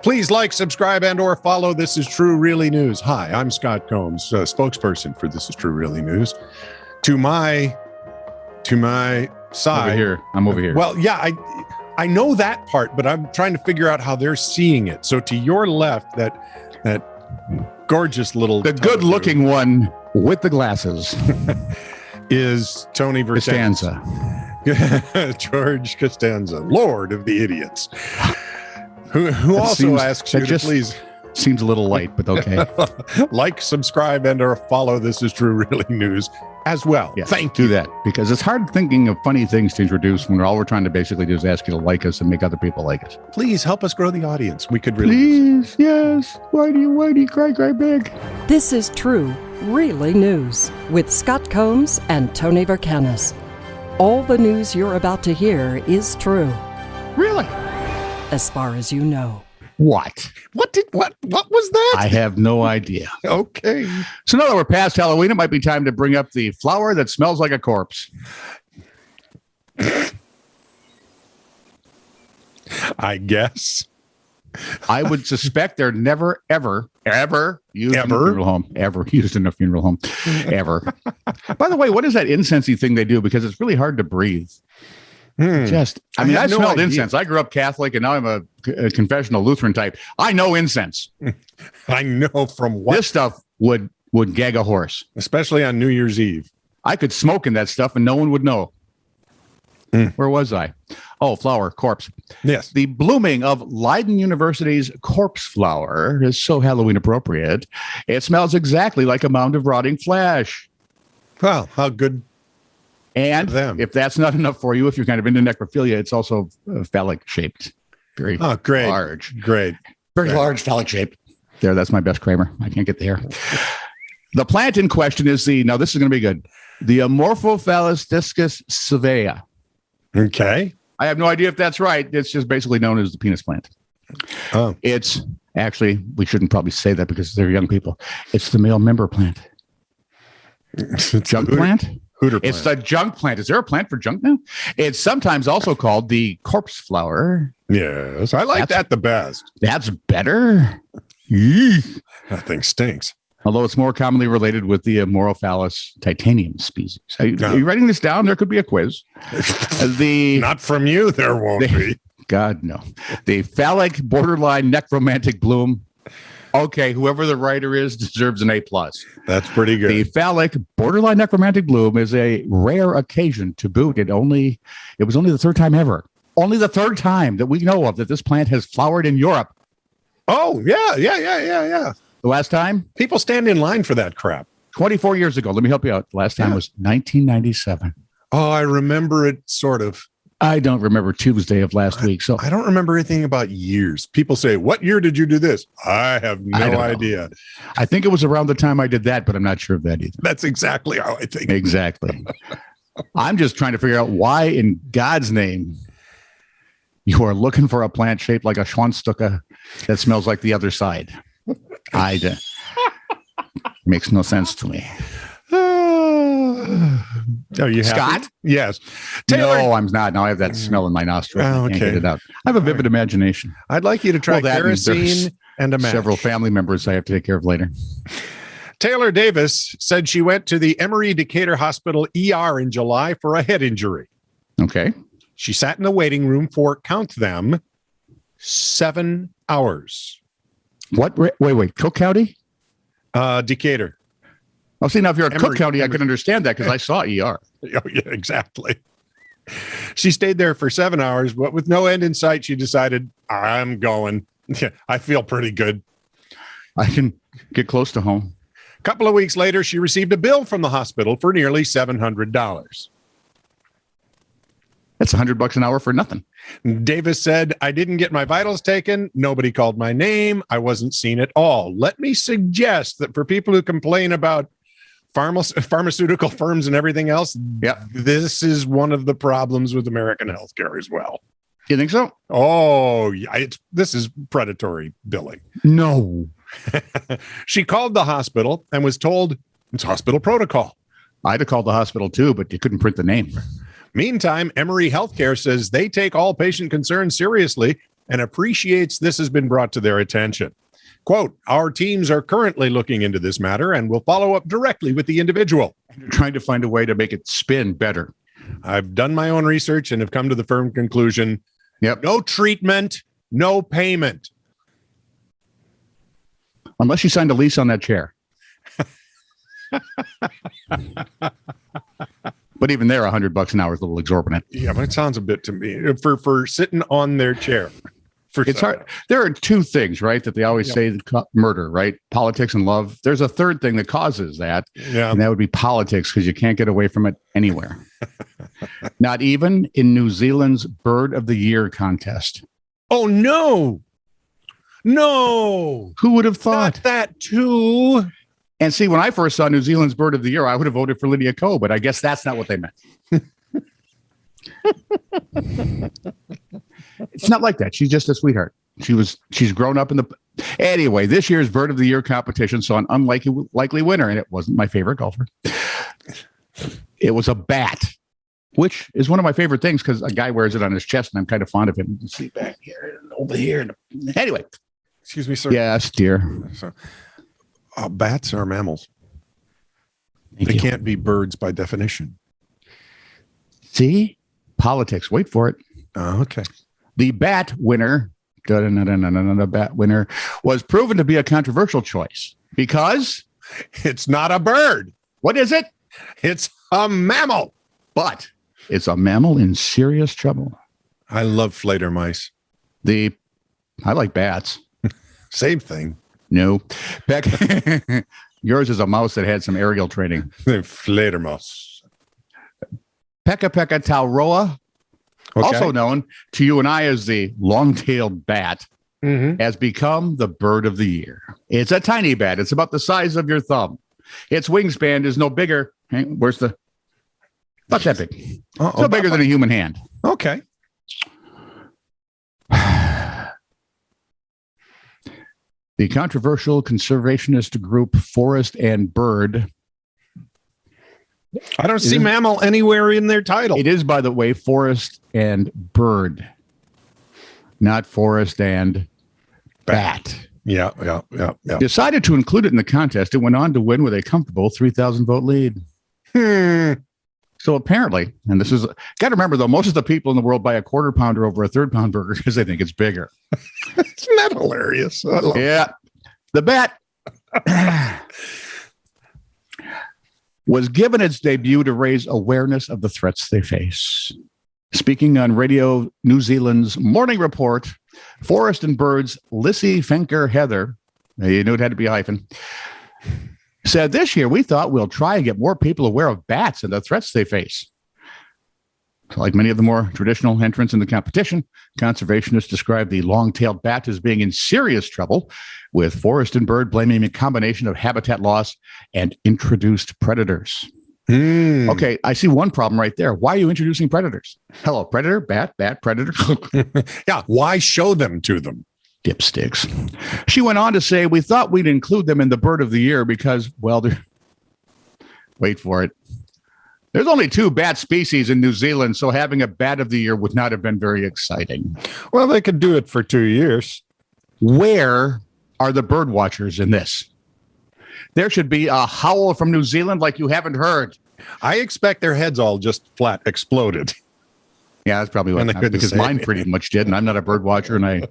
Please like, subscribe, and or follow This Is True Really News. Hi, I'm Scott Combs, spokesperson for This Is True Really News. To my side. I'm over here. Well, yeah, I know that part, but I'm trying to figure out how they're seeing it. So to your left, that gorgeous little... The good-looking one with the glasses. is Tony Costanza. George Costanza, Lord of the Idiots. Who also asks you to please... Seems a little light, but okay. Like, subscribe, and or follow This Is True Really News as well. Yes, Thank you. Do that, because it's hard thinking of funny things to introduce when all we're trying to basically do is ask you to like us and make other people like us. Please help us grow the audience. We could really... Please, yes. Whitey, cry big. This is True Really News with Scott Combs and Tony Vercanis. All the news you're about to hear is true. Really? As far as you know. What? What was that? I have no idea. Okay. So now that we're past Halloween, it might be time to bring up the flower that smells like a corpse. I guess. I would suspect they're never, ever used in a funeral home. Ever used in a funeral home. Ever. By the way, what is that incensey thing they do? Because it's really hard to breathe. I smelled incense. I grew up Catholic, and now I'm a confessional Lutheran type. I know incense. I know from what this stuff would gag a horse, especially on New Year's Eve. I could smoke in that stuff, and no one would know. Where was I? Oh, flower, corpse. Yes. The blooming of Leiden University's corpse flower is so Halloween appropriate. It smells exactly like a mound of rotting flesh. Well, how good. And if that's not enough for you, if you're kind of into necrophilia, it's also phallic shaped. Very large. Great. Very large phallic shape. There, that's my best Kramer. I can't get there. The plant in question is now this is going to be good. The Amorphophallus discus savea. Okay. I have no idea if that's right. It's just basically known as the penis plant. Oh. It's actually, we shouldn't probably say that because they're young people. It's the male member plant. Junk plant? It's the junk plant. Is there a plant for junk now? It's sometimes also called the corpse flower. Yes, I like that the best. That's better. That thing stinks. Although it's more commonly related with the Amorphophallus titanium species. Are you writing this down? There could be a quiz. Not from you, there won't be. God, no. The phallic borderline necromantic bloom. Okay, whoever the writer is deserves an A+. That's pretty good. The phallic borderline necromantic bloom is a rare occasion to boot. It was only the third time ever. Only the third time that we know of that this plant has flowered in Europe. Oh, yeah. The last time? People stand in line for that crap. 24 years ago. Let me help you out. The last time was 1997. Oh, I remember it sort of. I don't remember Tuesday of last week. So I don't remember anything about years. People say, what year did you do this? I have no idea. I think it was around the time I did that, but I'm not sure of that either. That's exactly how I think. Exactly. I'm just trying to figure out why in God's name you are looking for a plant shaped like a Schwanzstücke that smells like the other side. Makes no sense to me. Are you Scott? Happy? Yes. Taylor. No, I'm not. Now I have that smell in my nostril. I can't get it out. I have a vivid imagination. I'd like you to try kerosene and a match. Several family members I have to take care of later. Taylor Davis said she went to the Emory Decatur Hospital ER in July for a head injury. Okay. She sat in the waiting room for, count them, 7 hours. What? Wait. Cook County? Decatur. Oh, see, now if you're at Cook County, I can understand that because I saw ER. Oh, yeah, exactly. She stayed there for 7 hours, but with no end in sight, she decided, I'm going. Yeah, I feel pretty good. I can get close to home. A couple of weeks later, she received a bill from the hospital for nearly $700. That's $100 an hour for nothing. Davis said, I didn't get my vitals taken. Nobody called my name. I wasn't seen at all. Let me suggest that for people who complain about pharmaceutical firms and everything else, this is one of the problems with American healthcare as well. You think so? Oh, yeah. This is predatory billing. No. She called the hospital and was told it's hospital protocol. I'd have called the hospital too, but you couldn't print the name. Meantime, Emory Healthcare says they take all patient concerns seriously and appreciates this has been brought to their attention. Quote, our teams are currently looking into this matter and will follow up directly with the individual. Trying to find a way to make it spin better. I've done my own research and have come to the firm conclusion. Yep. No treatment, no payment. Unless you signed a lease on that chair. But even there, $100 an hour is a little exorbitant. Yeah, but it sounds a bit to me for sitting on their chair. It's hard. There are two things, right, that they always say murder, right? Politics and love. There's a third thing that causes that, and that would be politics, because you can't get away from it anywhere. Not even in New Zealand's Bird of the Year contest. Oh, no. No. Who would have thought? Not that too. And see, when I first saw New Zealand's Bird of the Year, I would have voted for Lydia Ko, but I guess that's not what they meant. It's not like that. She's just a sweetheart. She's grown up in the. Anyway, this year's Bird of the Year competition saw an unlikely winner, and it wasn't my favorite golfer. It was a bat, which is one of my favorite things because a guy wears it on his chest, and I'm kind of fond of him. You can see back here and over here. Anyway, excuse me, sir. Yes, dear. So, bats are mammals. Thank they you. Can't be birds by definition. See? Politics. Wait for it. Okay. The bat winner, bat winner, was proven to be a controversial choice because it's not a bird. What is it? It's a mammal. But it's a mammal in serious trouble. I love Fledermice. I like bats. Same thing. No. Yours is a mouse that had some aerial training. Fledermaus. Peka Peka Tauroa, also known to you and I as the long-tailed bat, has become the bird of the year. It's a tiny bat. It's about the size of your thumb. Its wingspan is no bigger. Where's the... Not that big. It's no bigger than a human hand. Okay. The controversial conservationist group Forest and Bird... I don't see mammal anywhere in their title. It is, by the way, Forest and Bird, not Forest and Bat. Yeah. Decided to include it in the contest. It went on to win with a comfortable 3,000 vote lead. So apparently, and this is, got to remember though, most of the people in the world buy a quarter pounder over a third pound burger because they think it's bigger. Isn't that hilarious? Yeah. The bat was given its debut to raise awareness of the threats they face. Speaking on Radio New Zealand's Morning Report, Forest and Bird's Lissy Fenker Heather, you knew it had to be a hyphen, said this year, we thought we'll try and get more people aware of bats and the threats they face. Like many of the more traditional entrants in the competition, conservationists describe the long-tailed bat as being in serious trouble, with Forest and Bird blaming a combination of habitat loss and introduced predators. Okay, I see one problem right there. Why are you introducing predators? Hello, predator, bat, predator. Yeah, why show them to them? Dipsticks. She went on to say, we thought we'd include them in the Bird of the Year because, well, wait for it. There's only 2 bat species in New Zealand, so having a bat of the year would not have been very exciting. Well, they could do it for 2 years. Where are the bird watchers in this? There should be a howl from New Zealand like you haven't heard. I expect their heads all just flat exploded. Yeah, that's probably what happened, because mine pretty much did, and I'm not a bird watcher, and I'm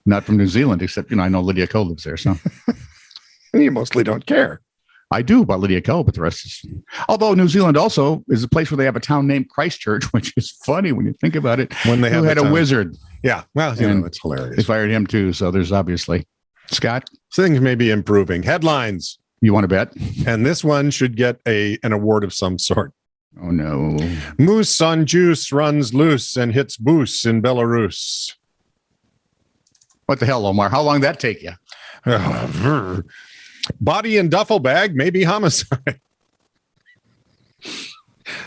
not from New Zealand, except, I know Lydia Ko lives there, so. You mostly don't care. I do about Lydia Ko, but the rest is... Although New Zealand also is a place where they have a town named Christchurch, which is funny when you think about it. When they had a wizard. Yeah, well, it's hilarious. They fired him too, so there's obviously... Scott? Things may be improving. Headlines. You want to bet? And this one should get an award of some sort. Oh, no. Moose on juice runs loose and hits Boos in Belarus. What the hell, Omar? How long did that take you? Body in duffel bag, maybe homicide.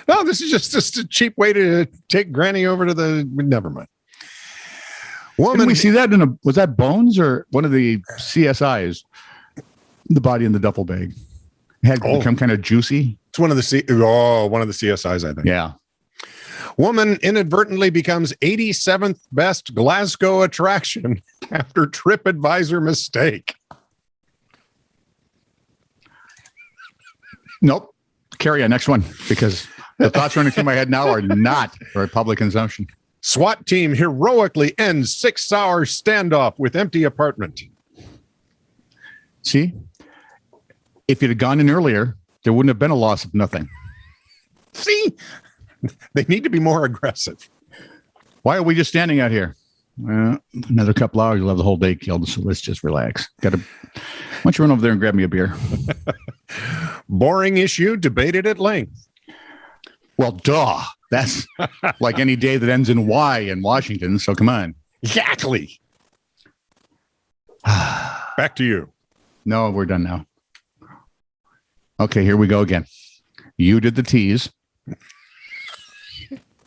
No, this is just a cheap way to take Granny over to the... Never mind. Didn't we see that was that Bones or one of the CSIs? The body in the duffel bag had become kind of juicy. It's one of the CSIs, I think. Yeah. Woman inadvertently becomes 87th best Glasgow attraction after TripAdvisor mistake. Nope. Carry on. Next one, because the thoughts running through my head now are not for public consumption. SWAT team heroically ends 6-hour standoff with empty apartment. See, if you'd have gone in earlier, there wouldn't have been a loss of nothing. See, they need to be more aggressive. Why are we just standing out here? Well, another couple hours, you'll have the whole day killed. So let's just relax. Why don't you run over there and grab me a beer? Boring issue debated at length. Well, duh. That's like any day that ends in Y in Washington. So come on. Exactly. Back to you. No, we're done now. Okay, here we go again. You did the tease.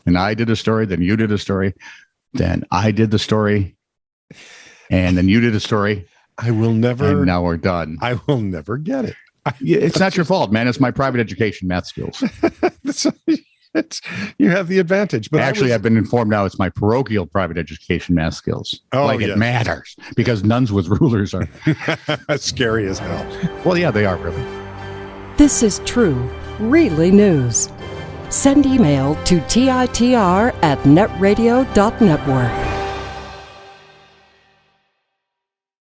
And I did a story. Then you did a story. Then I did the story. And then you did a story. I will never. And now we're done. I will never get it. It's not your fault, man. It's my private education math skills. You have the advantage. But actually, I've been informed now it's my parochial private education math skills. Oh, like it matters because nuns with rulers are scary as hell. Well, yeah, they are really. This is true, really news. Send email to TiTR@netradio.network.